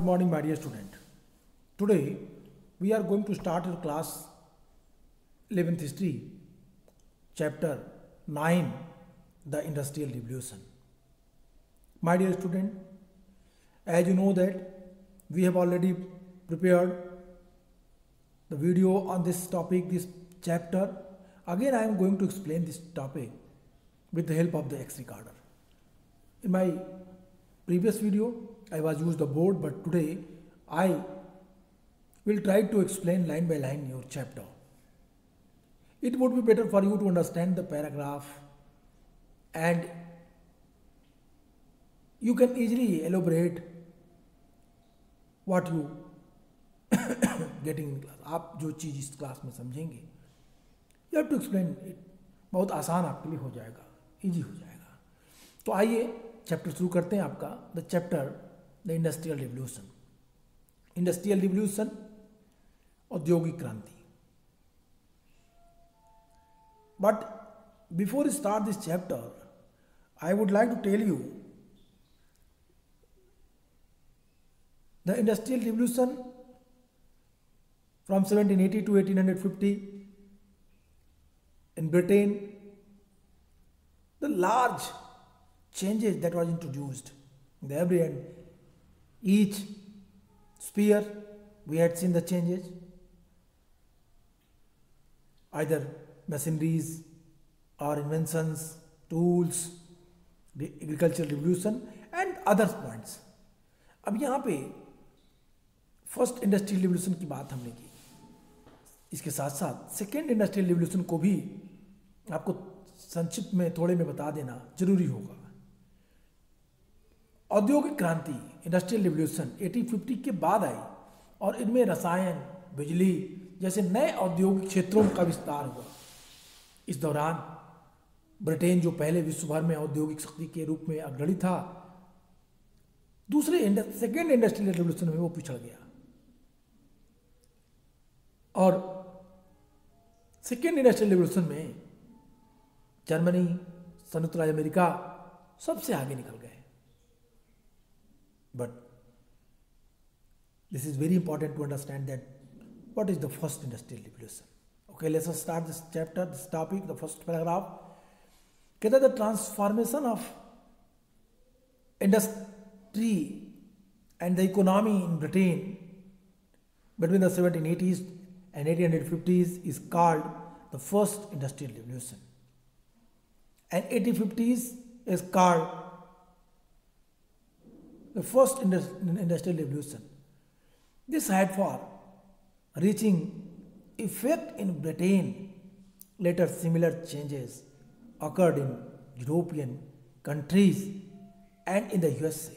Good morning, my dear student. Today we are going to start your class 11th history, chapter 9, the Industrial Revolution. My dear student, as you know that we have already prepared the video on this topic, this chapter. Again, I am going to explain this topic with the help of the X recorder. In my previous video, I was used the board, but today I will try to explain line by line your chapter. It would be better for you to understand the paragraph and you can easily elaborate what you getting in class. आप जो चीज़ इस class में समझेंगे, you have to explain it. बहुत आसान आपके लिए हो जाएगा, इजी हो जाएगा. तो आइए चैप्टर शुरू करते हैं आपका. The chapter the industrial revolution. Industrial revolution, औद्योगिक क्रांति. But before start this chapter I would like to tell you the industrial revolution from 1780 to 1850 in Britain, the large changes that was introduced in the every and each sphere we had seen the changes, either machineries or inventions, tools, the agricultural revolution and other points. अब यहाँ पे first industrial revolution की बात हमने की, इसके साथ साथ सेकेंड इंडस्ट्रियल रिवोल्यूशन को भी आपको संक्षिप्त में थोड़े में बता देना जरूरी होगा. औद्योगिक क्रांति इंडस्ट्रियल रिवोल्यूशन 1850 के बाद आई और इनमें रसायन, बिजली जैसे नए औद्योगिक क्षेत्रों का विस्तार हुआ. इस दौरान ब्रिटेन, जो पहले विश्व भर में औद्योगिक शक्ति के रूप में अग्रणी था, दूसरे सेकेंड इंडस्ट्रियल रिवोल्यूशन में वो पिछड़ गया. और सेकेंड इंडस्ट्रियल रिवोल्यूशन में जर्मनी, संयुक्त राज्य अमेरिका सबसे आगे निकल गए. But this is very important to understand that what is the first industrial revolution. Okay, let's start this chapter, this topic. The first paragraph कहता है the transformation of industry and the economy in Britain between the 1780s and 1850s is called the first industrial revolution, and 1850s is called the first industrial revolution. This had for reaching effect in Britain. Later similar changes occurred in European countries and in the USA.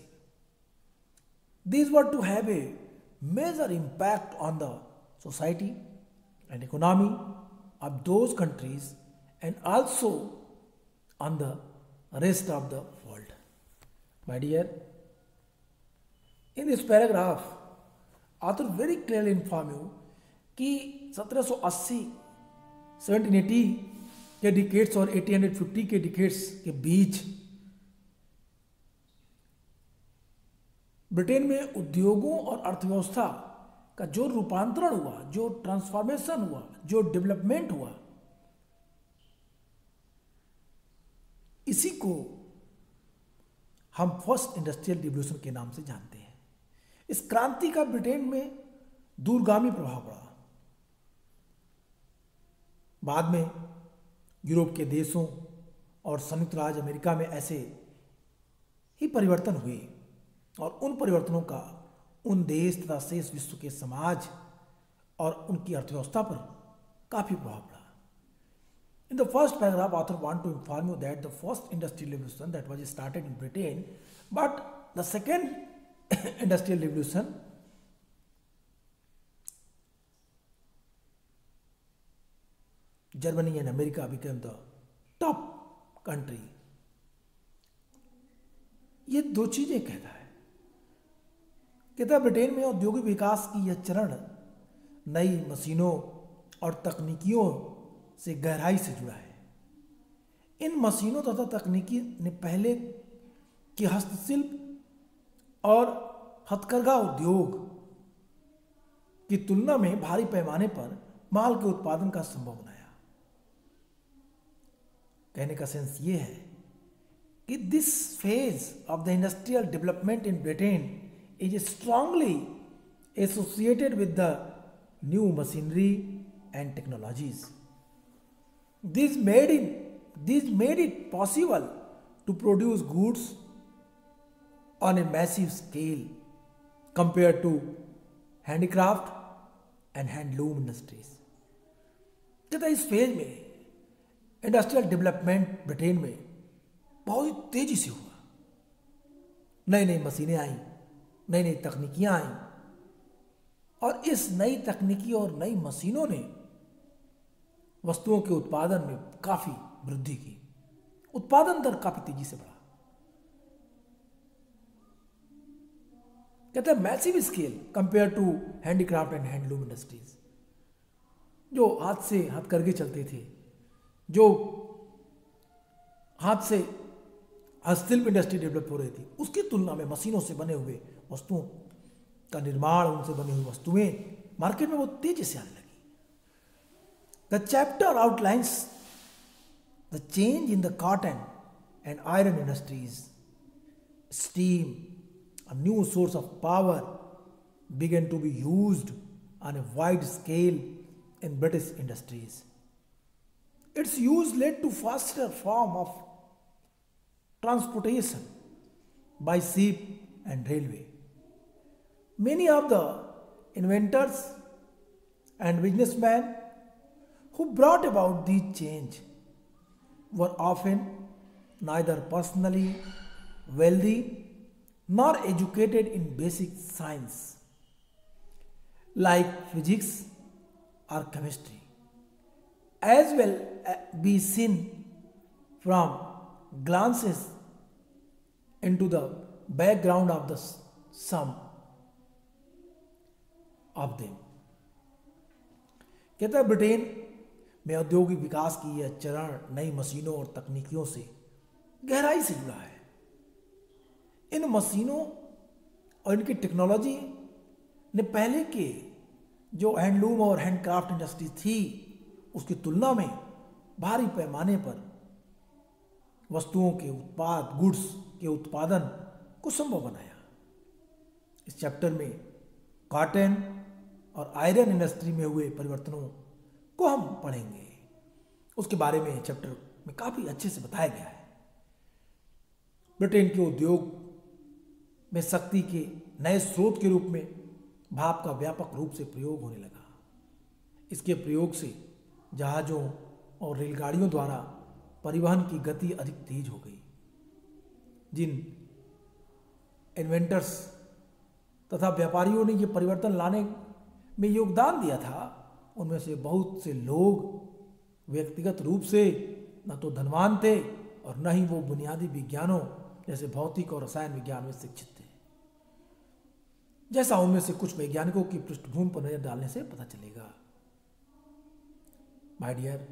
These were to have a major impact on the society and economy of those countries and also on the rest of the world. My dear, in this paragraph, author very clearly inform you कि 1780 1780 के decades और 1850 के decades के बीच Britain में उद्योगों और अर्थव्यवस्था का जो रूपांतरण हुआ, जो ट्रांसफॉर्मेशन हुआ, जो डेवलपमेंट हुआ, इसी को हम फर्स्ट इंडस्ट्रियल रिवोल्यूशन के नाम से जानते हैं. इस क्रांति का ब्रिटेन में दूरगामी प्रभाव पड़ा. बाद में यूरोप के देशों और संयुक्त राज्य अमेरिका में ऐसे ही परिवर्तन हुए और उन परिवर्तनों का उन देश तथा शेष विश्व के समाज और उनकी अर्थव्यवस्था पर काफी प्रभाव पड़ा. In the first paragraph author want to inform you that the first industrial revolution that was started in Britain, but the second industrial revolution Germany and America became the top country. ये दो चीजें कहता है. कहता है Britain में औद्योगिक विकास की यह चरण नई मशीनों और तकनीकियों से गहराई से जुड़ा है. इन मशीनों तथा तकनीकी ने पहले के हस्तशिल्प और हथकरघा उद्योग की तुलना में भारी पैमाने पर माल के उत्पादन का संभव बनाया। कहने का सेंस ये है कि this phase of the industrial development in Britain is strongly associated with the new machinery and technologies. These made it possible to produce goods on a massive scale compared to handicraft and handloom industries. तथा इस phase में industrial development Britain में बहुत ही तेजी से हुआ। नई नई मशीनें आई, नई नई तकनीकियां आई और इस नई तकनीकी और नई मशीनों ने वस्तुओं के उत्पादन में काफी वृद्धि की। उत्पादन दर काफी तेजी से बढ़ा। कहते हैं massive scale compare to handicraft and handloom industries. जो हाथ से हथकरघे चलते थे, जो हाथ से हस्तशिल्प इंडस्ट्री डेवलप हो रही थी, उसकी तुलना में मशीनों से बने हुए वस्तुओं का निर्माण, उनसे बनी हुई वस्तुएं मार्केट में बहुत तेजी से आने लगी। The chapter outlines the change in the cotton and iron industries. Steam, a new source of power, began to be used on a wide scale in British industries. Its use led to faster form of transportation by ship and railway. Many of the inventors and businessmen who brought about these change were often neither personally wealthy nor educated in basic science like physics or chemistry, as will be seen from glances into the background of the some of them. कहता है Britain में औद्योगिक विकास की यह चरण नई मशीनों और तकनीकियों से गहराई से जुड़ा है। इन मशीनों और इनकी टेक्नोलॉजी ने पहले के जो हैंडलूम और हैंडक्राफ्ट इंडस्ट्री थी उसकी तुलना में भारी पैमाने पर वस्तुओं के गुड्स के उत्पादन को संभव बनाया। इस चैप्टर में कॉटन और आयरन इंडस्ट्री में हुए परिवर्तनों को हम पढ़ेंगे। उसके बारे में चैप्टर में काफी अच्छे से बताया गया है। ब्रिटेन के उद्योग में शक्ति के नए स्रोत के रूप में भाप का व्यापक रूप से प्रयोग होने लगा। इसके प्रयोग से जहाज़ों और रेलगाड़ियों द्वारा परिवहन की गति अधिक तेज हो गई। जिन इन्वेंटर्स तथा व्यापारियों ने यह परिवर्तन लाने में योगदान दिया था, उनमें से बहुत से लोग व्यक्तिगत रूप से न तो धनवान थे और न ही वो बुनियादी विज्ञानों जैसे भौतिक और रसायन विज्ञान में शिक्षित थे, जैसा उनमें से कुछ वैज्ञानिकों की पृष्ठभूमि पर नजर डालने से पता चलेगा। My dear,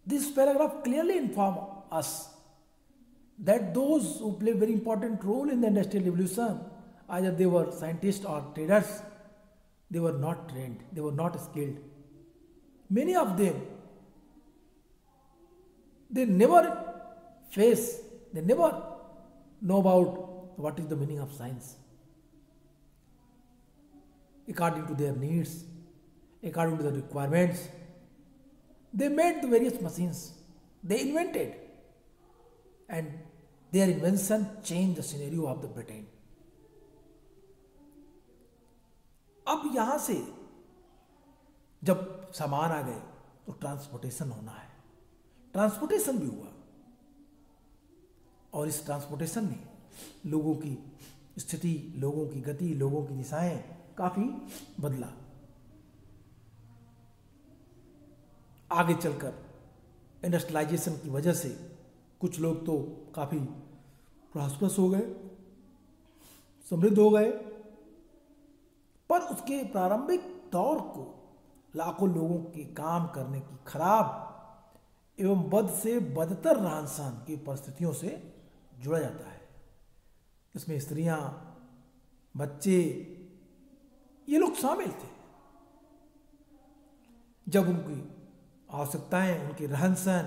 this paragraph clearly inform us that those who play very important role in the industrial revolution, either they were scientists or traders, they were not trained, they were not skilled. Many of them, they never know about what is the meaning of science. According to their needs, according to the requirements, they made the various machines, they invented, and their invention changed the scenario of the Britain. अब यहां से जब सामान आ गए तो transportation होना है। Transportation भी हुआ और इस ट्रांसपोर्टेशन ने लोगों की स्थिति, लोगों की गति, लोगों की दिशाएं काफी बदला। आगे चलकर इंडस्ट्रियलाइजेशन की वजह से कुछ लोग तो काफी प्रॉस्परस हो गए, समृद्ध हो गए, पर उसके प्रारंभिक दौर को लाखों लोगों के काम करने की खराब एवं बद से बदतर रहन सहन की परिस्थितियों से जुड़ा जाता है। इसमें स्त्रियां, बच्चे, ये लोग शामिल थे। जब उनकी आवश्यकताएं, उनकी रहन सहन,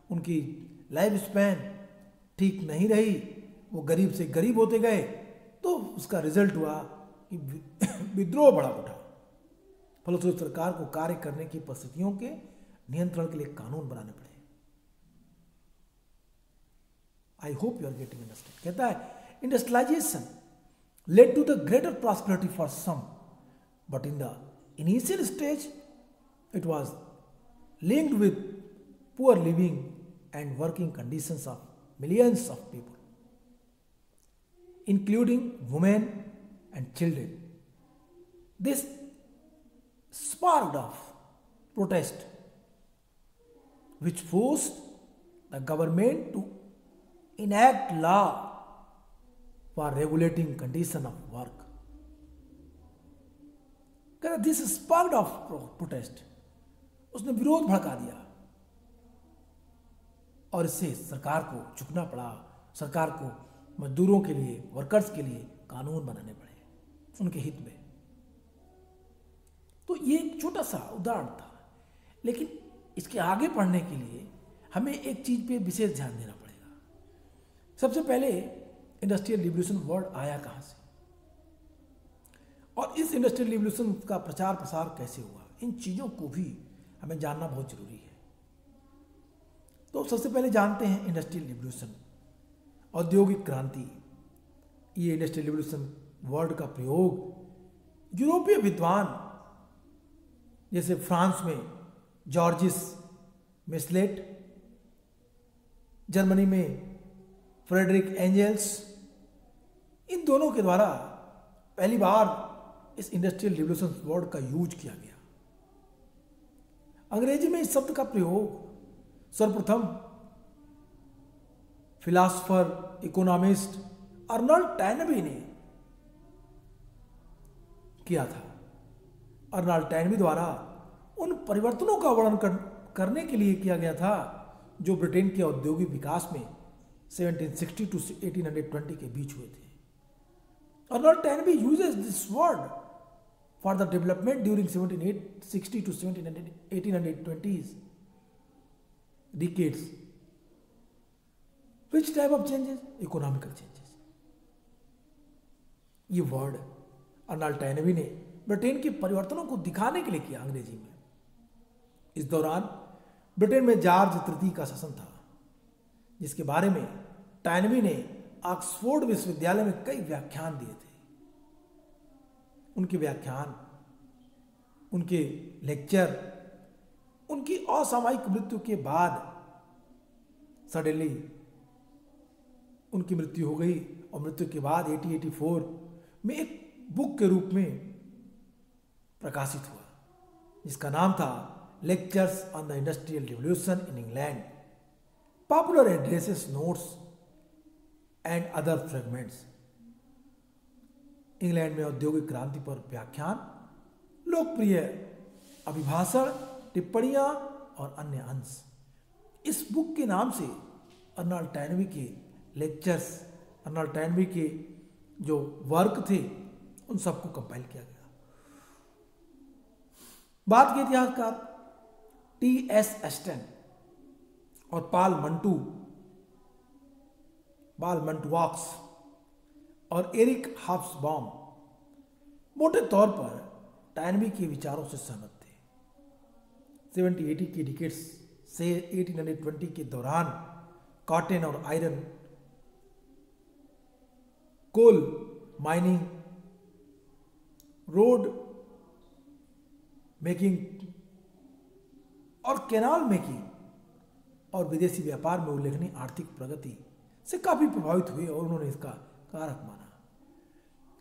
उनकी लाइफ स्पैन ठीक नहीं रही, वो गरीब से गरीब होते गए, तो उसका रिजल्ट हुआ कि विद्रोह बढ़ा उठा। फलस्वरूप सरकार को कार्य करने की परिस्थितियों के नियंत्रण के लिए कानून बनाने पड़े। I hope you are getting understand. कहता है industrialisation led to the greater prosperity for some, but in the initial stage it was linked with poor living and working conditions of millions of people, including women and children. This sparked off protest, which forced the government to enact law for regulating condition of work. This sparked off protest. उसने विरोध भड़का दिया और इससे सरकार को झुकना पड़ा। सरकार को मजदूरों के लिए, वर्कर्स के लिए कानून बनाने पड़े उनके हित में। तो ये एक छोटा सा उदाहरण था, लेकिन इसके आगे पढ़ने के लिए हमें एक चीज पे विशेष ध्यान देना पड़ेगा। सबसे पहले इंडस्ट्रियल रिवॉल्यूशन वर्ड आया कहां से और इस इंडस्ट्रियल रिवॉल्यूशन का प्रचार प्रसार कैसे हुआ, इन चीजों को भी हमें जानना बहुत जरूरी है। तो सबसे पहले जानते हैं इंडस्ट्रियल रिवॉल्यूशन, औद्योगिक क्रांति। ये इंडस्ट्रियल रिवॉल्यूशन वर्ड का प्रयोग यूरोपीय विद्वान जैसे फ्रांस में जॉर्जिस मिसलेट, जर्मनी में फ्रेडरिक एंजल्स, इन दोनों के द्वारा पहली बार इस इंडस्ट्रियल रिवॉल्यूशन वर्ड का यूज किया गया। अंग्रेजी में इस शब्द का प्रयोग सर्वप्रथम फिलासफर, इकोनॉमिस्ट अर्नल्ड टैनबी ने किया था। अर्नल्ड टैनबी द्वारा उन परिवर्तनों का वर्णन करने के लिए किया गया था जो ब्रिटेन के औद्योगिक विकास में 1760 to 1820 के बीच हुए थे। Arnold Toynbee uses this word for the development during 1760 to 1820s decades. Which type of changes? Economical changes. ये वर्ड अर्नल्ड टैनबी ने ब्रिटेन के परिवर्तनों को दिखाने के लिए किया अंग्रेजी में। इस दौरान ब्रिटेन में जॉर्ज तृतीय का शासन था, जिसके बारे में टैनबी ने ऑक्सफोर्ड विश्वविद्यालय में कई व्याख्यान दिए थे। उनके व्याख्यान, उनके लेक्चर, उनकी असामयिक मृत्यु के बाद सडनली उनकी मृत्यु हो गई और मृत्यु के बाद 1884 में एक बुक के रूप में प्रकाशित हुआ, जिसका नाम था lectures on the industrial revolution in England, popular addresses, notes and other fragments. England में औद्योगिक क्रांति पर व्याख्यान, लोकप्रिय अभिभाषण, टिप्पणियां और अन्य अंश। इस बुक के नाम से अर्नल्ड टैनबी के लेक्चर्स, अर्नल्ड टैनबी के जो वर्क थे, उन सबको कंपाइल किया गया। बाद के इतिहासकार टी.एस. एस्टन और पाल मंटुआक्स और एरिक हॉब्सबॉम मोटे तौर पर टैनबी के विचारों से सहमत थे। 1780 के डिकेड्स से 1820 के दौरान कॉटन और iron, coal mining, road making और कैनाल मेकिंग और विदेशी व्यापार में उल्लेखनीय आर्थिक प्रगति से काफी प्रभावित हुए और उन्होंने इसका कारक माना।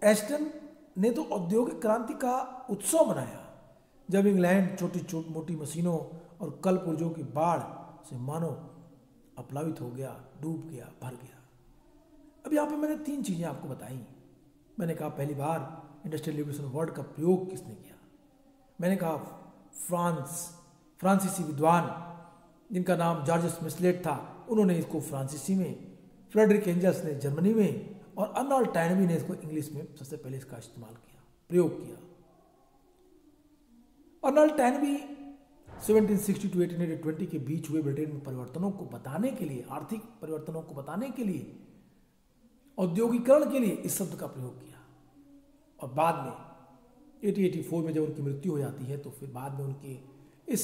एस्टन ने तो औद्योगिक क्रांति का उत्सव मनाया जब इंग्लैंड छोटी मोटी मशीनों और कल पुर्जों की बाढ़ से मानो अपलावित हो गया, डूब गया, भर गया। अब यहाँ पे मैंने 3 चीजें आपको बताई। मैंने कहा पहली बार इंडस्ट्रियल रिवॉल्यूशन वर्ड का प्रयोग किसने किया। मैंने कहा फ्रांसीसी विद्वान जिनका नाम जॉर्जिस मिसलेट था, उन्होंने इसको फ्रांसीसी में, फ्रेडरिक एंजल्स ने जर्मनी में और अर्नल्ड टैनबी ने इसको इंग्लिश में सबसे पहले इसका इस्तेमाल किया, प्रयोग किया। अर्नल्ड टैनबी 1760 टू 1820 के बीच हुए ब्रिटेन में परिवर्तनों को बताने के लिए, आर्थिक परिवर्तनों को बताने के लिए, औद्योगिकरण के लिए इस शब्द का प्रयोग किया। और बाद में 1884 में जब उनकी मृत्यु हो जाती है तो फिर बाद में उनके इस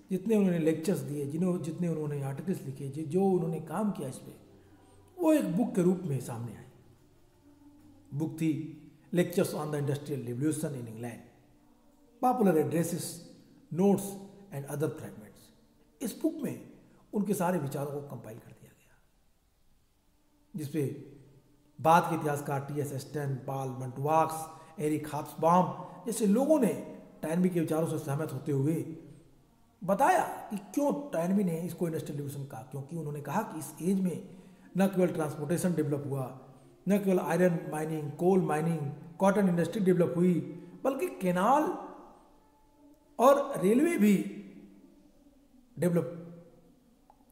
जितने उन्होंने लेक्चर्स दिए, जितने उन्होंने आर्टिकल्स लिखे, जो उन्होंने काम किया इस पर, वो एक बुक के रूप में सामने आए। बुक थी lectures on the industrial revolution in England, popular addresses, notes and other fragments. इस बुक में उनके सारे विचारों को कंपाइल कर दिया गया, जिसपे बाद के इतिहासकार T.S.. Aston, Paul मंटवाक्स, Eric Hobsbawm जैसे लोगों ने टैनबी के विचारों से सहमत होते हुए बताया कि क्यों टैनबी ने इसको इंडस्ट्रियल रिवॉल्यूशन कहा। क्योंकि उन्होंने कहा कि इस एज में न केवल ट्रांसपोर्टेशन डेवलप हुआ, न केवल iron mining, coal mining, cotton industry develop हुई, बल्कि कैनाल और रेलवे भी डेवलप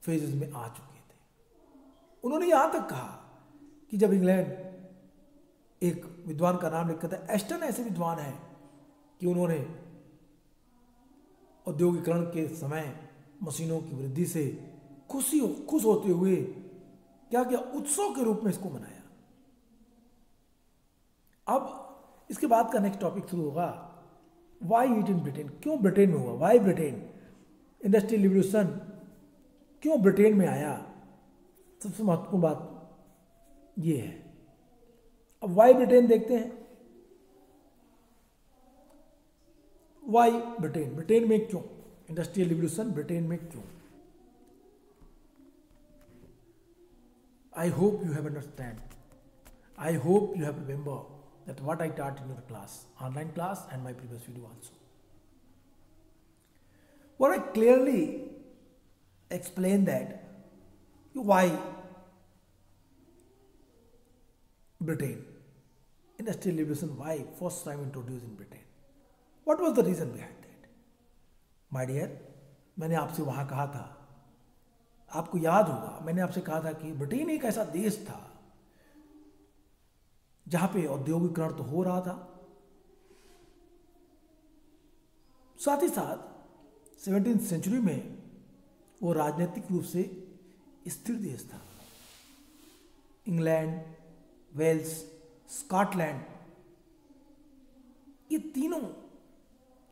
फेजेस में आ चुके थे। उन्होंने यहां तक कहा कि जब इंग्लैंड, एक विद्वान का नाम लिखा था एस्टन, ऐसे विद्वान है कि उन्होंने औद्योगिकरण के समय मशीनों की वृद्धि से खुश होते हुए क्या क्या उत्सव के रूप में इसको मनाया। अब इसके बाद का नेक्स्ट टॉपिक शुरू होगा, वाई इट इन ब्रिटेन, क्यों ब्रिटेन में हुआ, वाई ब्रिटेन, इंडस्ट्रियल रिवॉल्यूशन क्यों ब्रिटेन में आया। सबसे महत्वपूर्ण बात ये है। अब वाई ब्रिटेन देखते हैं, वाई ब्रिटेन, ब्रिटेन में क्यों इंडस्ट्रियल रिवॉल्यूशन, ब्रिटेन में क्यों। I hope you have understand. I hope you have remember that what I taught in your class, online class and my previous video also. What I clearly explained that why Britain, industrial revolution, why first time introduced in Britain. What was the reason behind that? My dear, मैंने आपसे वहां कहा था, आपको याद होगा मैंने आपसे कहा था कि ब्रिटेन एक ऐसा देश था जहां पे औद्योगिकरण तो हो रहा था, साथ ही साथ 17वीं सेंचुरी में वो राजनीतिक रूप से स्थिर देश था। इंग्लैंड, वेल्स, स्कॉटलैंड, ये तीनों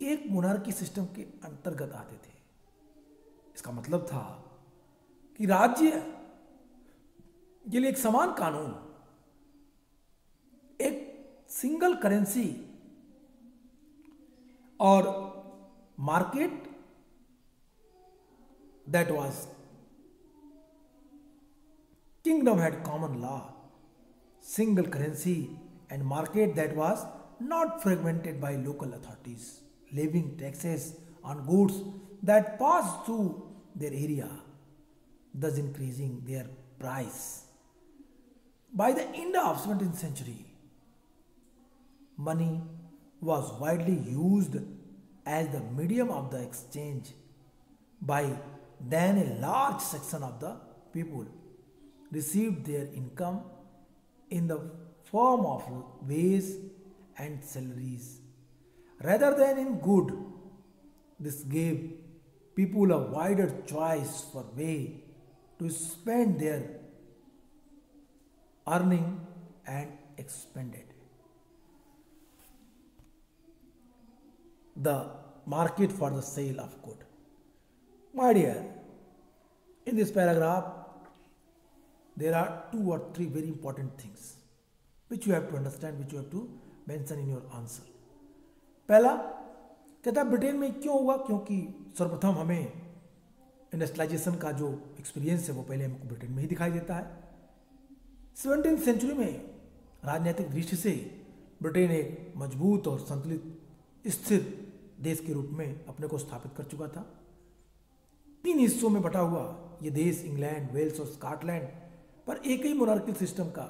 एक मोनार्की सिस्टम के अंतर्गत आते थे। इसका मतलब था कि राज्य के लिए एक समान कानून, एक सिंगल करेंसी और market that was kingdom had common law, single currency and market that was not fragmented by local authorities, levying taxes on goods that pass through their area, thus increasing their price. By the end of 17th century, money was widely used as the medium of the exchange by then a large section of the people received their income in the form of wage and salaries rather than in good. This gave people a wider choice for way to spend their earning and expend it. The market for the sale of good. My dear, in this paragraph, there are 2 or 3 very important things which you have to understand, which you have to mention in your answer. पहला कहता Britain में क्यों हुआ, क्योंकि सर्वप्रथम हमें industrialisation का जो एक्सपीरियंस है वो पहले हमको ब्रिटेन में ही दिखाई देता है। 17वीं सेंचुरी में राजनीतिक दृष्टि से ब्रिटेन एक मजबूत और संतुलित स्थिर देश के रूप में अपने को स्थापित कर चुका था। 3 हिस्सों में बटा हुआ ये देश इंग्लैंड, वेल्स और स्कॉटलैंड पर एक ही मोनार्की सिस्टम का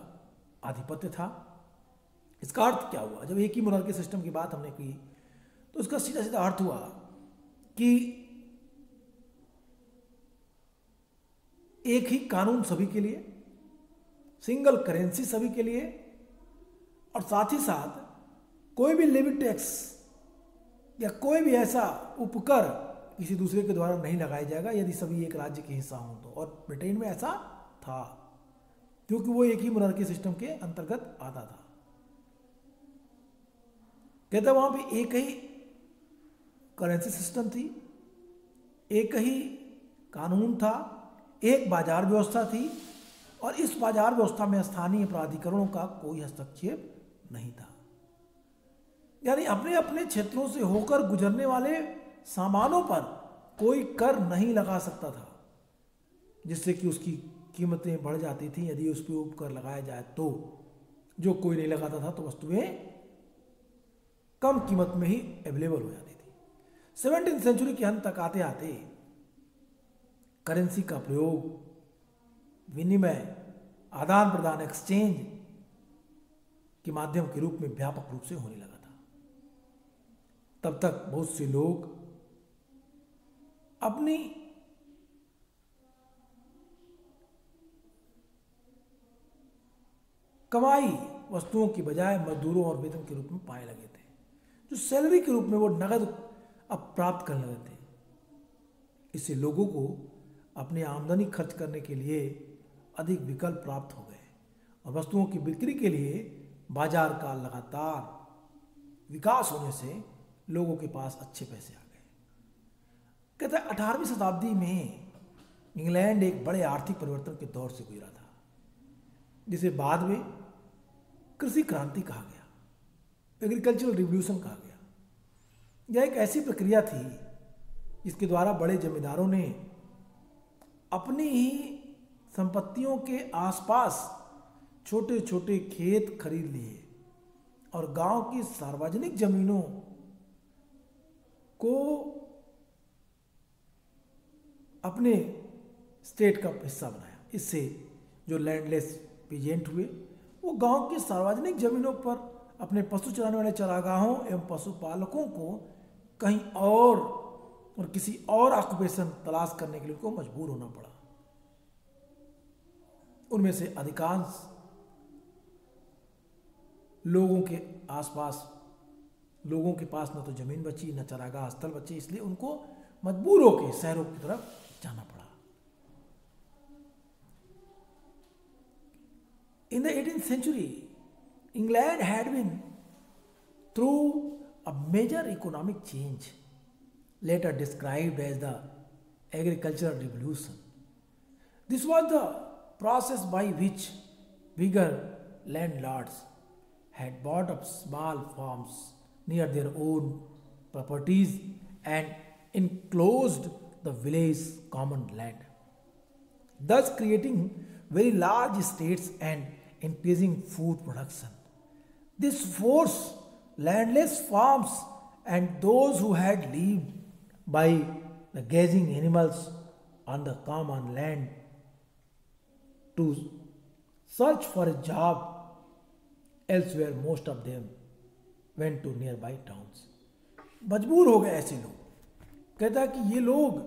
आधिपत्य था। इसका अर्थ क्या हुआ, जब एक ही मोनार्की सिस्टम की बात हमने की तो उसका सीधा सीधा अर्थ हुआ कि एक ही कानून सभी के लिए, सिंगल करेंसी सभी के लिए और साथ ही साथ कोई भी लेवी टैक्स या कोई भी ऐसा उपकर किसी दूसरे के द्वारा नहीं लगाया जाएगा यदि सभी एक राज्य के हिस्सा हों तो। और ब्रिटेन में ऐसा था क्योंकि वो एक ही मोनार्की सिस्टम के अंतर्गत आता था। कहता वहां पे एक ही करेंसी सिस्टम थी, एक ही कानून था, एक बाजार व्यवस्था थी और इस बाजार व्यवस्था में स्थानीय प्राधिकरणों का कोई हस्तक्षेप नहीं था। यानी अपने अपने क्षेत्रों से होकर गुजरने वाले सामानों पर कोई कर नहीं लगा सकता था, जिससे कि उसकी कीमतें बढ़ जाती थी। यदि उस पर उपकर लगाया जाए तो जो कोई नहीं लगाता था तो वस्तुएं कम कीमत में ही अवेलेबल हो जाती थी। 17वीं सेंचुरी के अंत तक आते आते करेंसी का प्रयोग, विनिमय, आदान प्रदान, एक्सचेंज के माध्यम के रूप में व्यापक रूप से होने लगा था। तब तक बहुत से लोग अपनी कमाई वस्तुओं की बजाय मजदूरों और वेतन के रूप में पाने लगे थे, जो सैलरी के रूप में वो नगद अब प्राप्त करने लगे थे। इससे लोगों को अपनी आमदनी खर्च करने के लिए अधिक विकल्प प्राप्त हो गए और वस्तुओं की बिक्री के लिए बाजार का लगातार विकास होने से लोगों के पास अच्छे पैसे आ गए। कहते हैं 18वीं शताब्दी में इंग्लैंड एक बड़े आर्थिक परिवर्तन के दौर से गुजरा था, जिसे बाद में कृषि क्रांति कहा गया, एग्रीकल्चरल रिवॉल्यूशन कहा गया। यह एक ऐसी प्रक्रिया थी जिसके द्वारा बड़े जमींदारों ने अपनी ही संपत्तियों के आसपास छोटे छोटे खेत खरीद लिए और गांव की सार्वजनिक जमीनों को अपने स्टेट का हिस्सा बनाया। इससे जो लैंडलेस पीजेंट हुए वो गांव की सार्वजनिक जमीनों पर अपने पशु चराने वाले चरागाहों एवं पशुपालकों को कहीं और किसी और ऑक्यूपेशन तलाश करने के लिए उनको मजबूर होना पड़ा। उनमें से अधिकांश लोगों के आसपास लोगों के पास न तो जमीन बची न चरागाह स्थल बचे, इसलिए उनको मजबूर होकर शहरों की तरफ जाना पड़ा। In the 18th century, England had been through a major economic change, later described as the agricultural revolution. This was the process by which bigger landlords had bought up small farms near their own properties and enclosed the village common land, thus creating very large estates and increasing food production. This forced landless farms and those who had lived by the grazing animals on the common land to search for a job elsewhere. Most of them went to nearby towns. मजबूर हो गए ऐसे लोग। कहता है कि ये लोग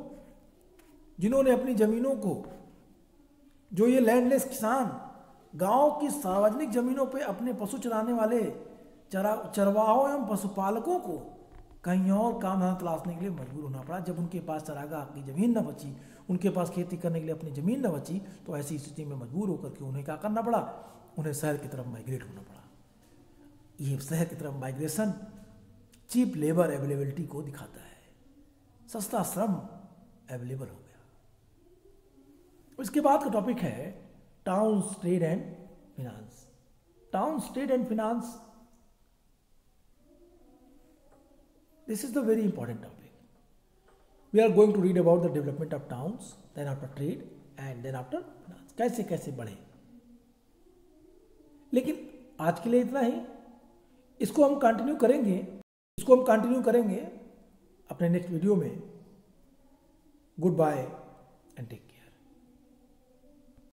जिन्होंने अपनी जमीनों को, जो ये लैंडलेस किसान गांव की सार्वजनिक जमीनों पे अपने पशु चराने वाले चरवाहों एवं पशुपालकों को कहीं और काम धंधा तलाशने के लिए मजबूर होना पड़ा। जब उनके पास चरागाह की जमीन न बची, उनके पास खेती करने के लिए अपनी जमीन न बची, तो ऐसी स्थिति में मजबूर होकर के उन्हें क्या करना पड़ा, उन्हें शहर की तरफ माइग्रेट होना पड़ा। ये शहर की तरफ माइग्रेशन चीप लेबर अवेलेबिलिटी को दिखाता है, सस्ता श्रम अवेलेबल हो गया। इसके बाद का टॉपिक है town trade and finance. Town trade and finance, this is the very important topic. We are going to read about the development of towns, then after trade and then after finance. कैसे कैसे बढ़े। लेकिन आज के लिए इतना ही। इसको हम कंटिन्यू करेंगे अपने नेक्स्ट वीडियो में। Goodbye and take care.